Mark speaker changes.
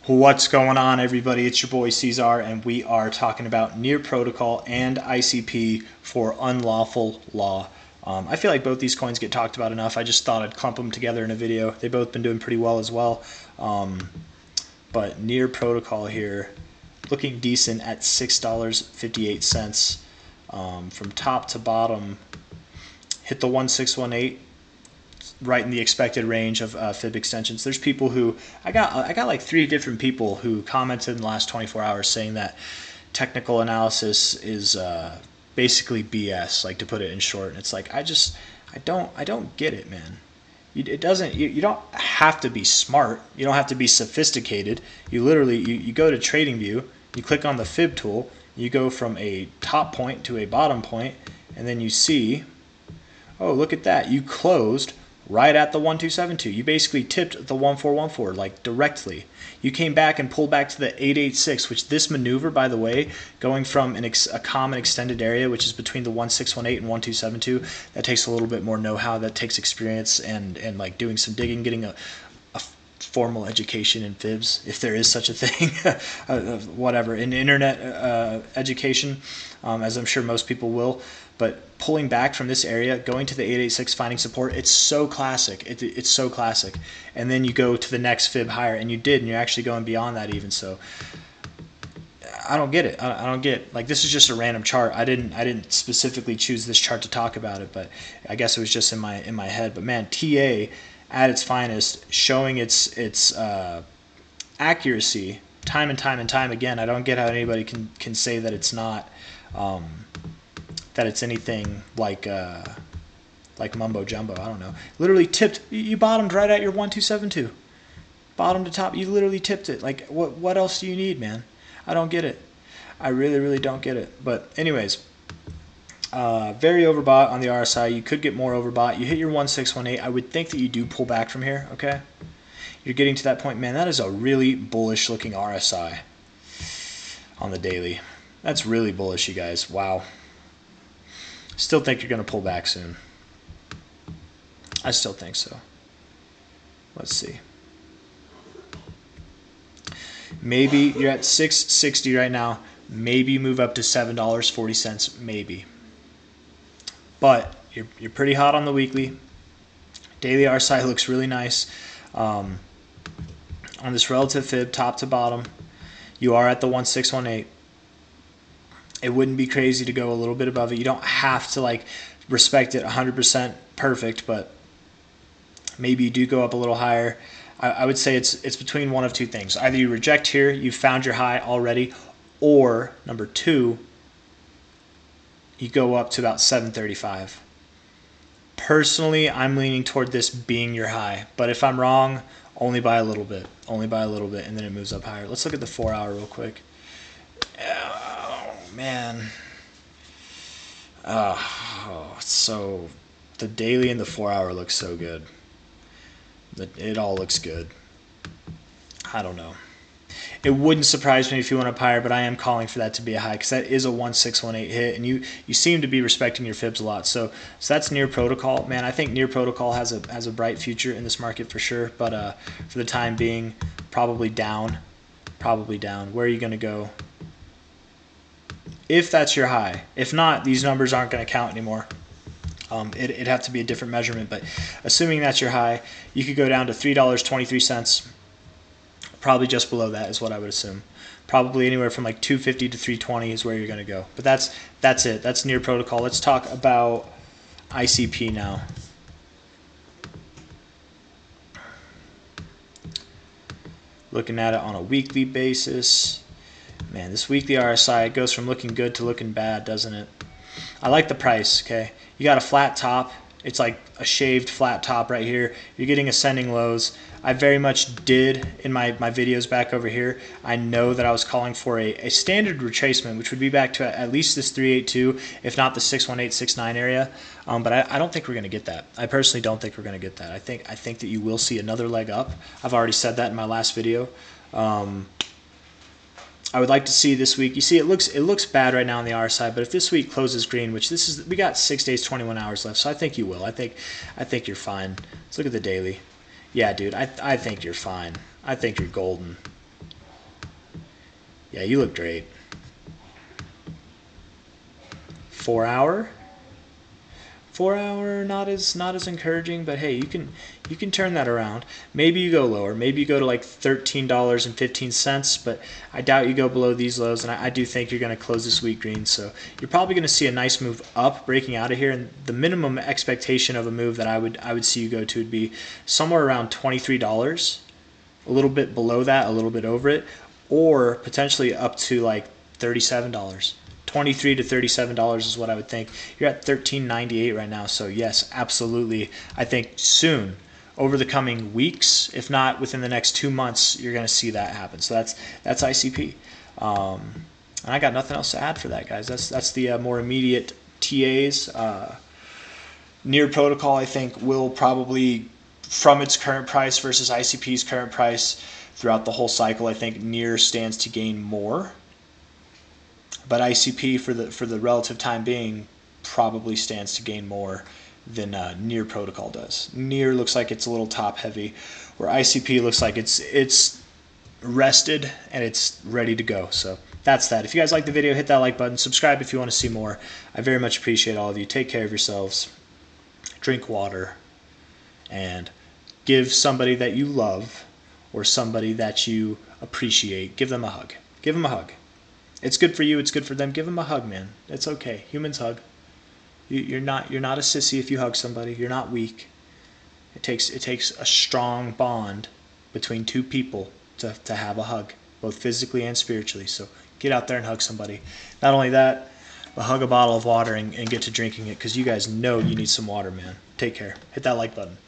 Speaker 1: What's going on, everybody? It's your boy C-Zar, and we are talking about near protocol and ICP for unlawful law. I feel like both these coins get talked about enough. I just thought I'd clump them together in a video. They've both been doing pretty well as well. But near protocol here, looking decent at $6.58 from top to bottom. Hit the 1618. Right in the expected range of fib extensions. There's people who I got like 3 different people who commented in the last 24 hours saying that technical analysis is basically BS, like, to put it in short. And it's like I don't get it, man. It doesn't. You don't have to be smart. You don't have to be sophisticated. You literally you go to TradingView, you click on the fib tool, you go from a top point to a bottom point, and then you see, oh, look at that, you closed right at the 1272. You basically tipped the 1414 like directly. You came back and pulled back to the 886, which this maneuver, by the way, going from a common extended area, which is between the 1618 and 1272, that takes a little bit more know-how, that takes experience and like doing some digging, getting a formal education in fibs, if there is such a thing, whatever, in internet education, as I'm sure most people will. But pulling back from this area, going to the 886, finding support, it's so classic. It's so classic. And then you go to the next fib higher, and you did, and you're actually going beyond that even. So I don't get it. I don't get, like, this is just a random chart. I didn't specifically choose this chart to talk about it, but I guess it was just in my head. But man, TA at its finest, showing its accuracy time and time again. I don't get how anybody can say that it's not. That it's anything like mumbo jumbo. I don't know. Literally tipped. You bottomed right at your 1272. Bottom to top. You literally tipped it. Like, what else do you need, man? I don't get it. I really don't get it. But anyways, very overbought on the RSI. You could get more overbought. You hit your 1618. I would think that you do pull back from here. Okay. You're getting to that point, man. That is a really bullish looking RSI on the daily. That's really bullish, you guys. Wow. Still think you're going to pull back soon. I still think so. Let's see. Maybe you're at 660 right now. Maybe you move up to $7.40. Maybe. But you're pretty hot on the weekly. Daily RSI looks really nice. On this relative fib, top to bottom, you are at the 1618. It wouldn't be crazy to go a little bit above it. You don't have to like respect it 100% perfect, but maybe you do go up a little higher. I would say it's between one of two things. Either you reject here, you found your high already, or number 2, you go up to about 735. Personally, I'm leaning toward this being your high, but if I'm wrong, only by a little bit. Only by a little bit, and then it moves up higher. Let's look at the 4-hour real quick. Man, so the daily and the 4-hour looks so good. It all looks good. I don't know. It wouldn't surprise me if you went up higher, but I am calling for that to be a high because that is a 1618 hit, and you seem to be respecting your fibs a lot. So that's near protocol, man. I think near protocol has a bright future in this market for sure, but for the time being, probably down. Probably down. Where are you going to go? If that's your high. If not, these numbers aren't going to count anymore. It'd have to be a different measurement, but assuming that's your high, you could go down to $3.23. Probably just below that is what I would assume. Probably anywhere from like 250 to 320 is where you're going to go. But that's it. That's near protocol. Let's talk about ICP now. Looking at it on a weekly basis. Man, this weekly RSI goes from looking good to looking bad, doesn't it? I like the price, okay? You got a flat top. It's like a shaved flat top right here. You're getting ascending lows. I very much did in my videos back over here. I know that I was calling for a standard retracement, which would be back to at least this 382, if not the 618, 69 area. But I don't think we're going to get that. I personally don't think we're going to get that. I think that you will see another leg up. I've already said that in my last video. I would like to see this week. You see, it looks bad right now on the RSI, but if this week closes green, which we got 6 days, 21 hours left, so I think you will. I think you're fine. Let's look at the daily. Yeah, dude, I think you're fine. I think you're golden. Yeah, you look great. 4 hour? 4 hour, not as encouraging, but hey, you can turn that around. Maybe you go lower. Maybe you go to like $13.15, but I doubt you go below these lows, and I do think you're going to close this week green. So you're probably going to see a nice move up, breaking out of here. And the minimum expectation of a move that I would see you go to would be somewhere around $23, a little bit below that, a little bit over it, or potentially up to like $37. $23 to $37 is what I would think. You're at $13.98 right now, so yes, absolutely. I think soon, over the coming weeks, if not within the next 2 months, you're going to see that happen. So that's ICP, and I got nothing else to add for that, guys. That's the more immediate TAs. Near Protocol, I think, will probably, from its current price versus ICP's current price throughout the whole cycle, I think Near stands to gain more. But ICP, for the relative time being, probably stands to gain more than Near Protocol does. Near looks like it's a little top heavy, where ICP looks like it's rested and it's ready to go. So that's that. If you guys like the video, hit that like button. Subscribe if you want to see more. I very much appreciate all of you. Take care of yourselves. Drink water. And give somebody that you love or somebody that you appreciate, give them a hug. Give them a hug. It's good for you. It's good for them. Give them a hug, man. It's okay. Humans hug. You're not a sissy if you hug somebody. You're not weak. It takes a strong bond between two people to have a hug, both physically and spiritually. So get out there and hug somebody. Not only that, but hug a bottle of water and get to drinking it, because you guys know you need some water, man. Take care. Hit that like button.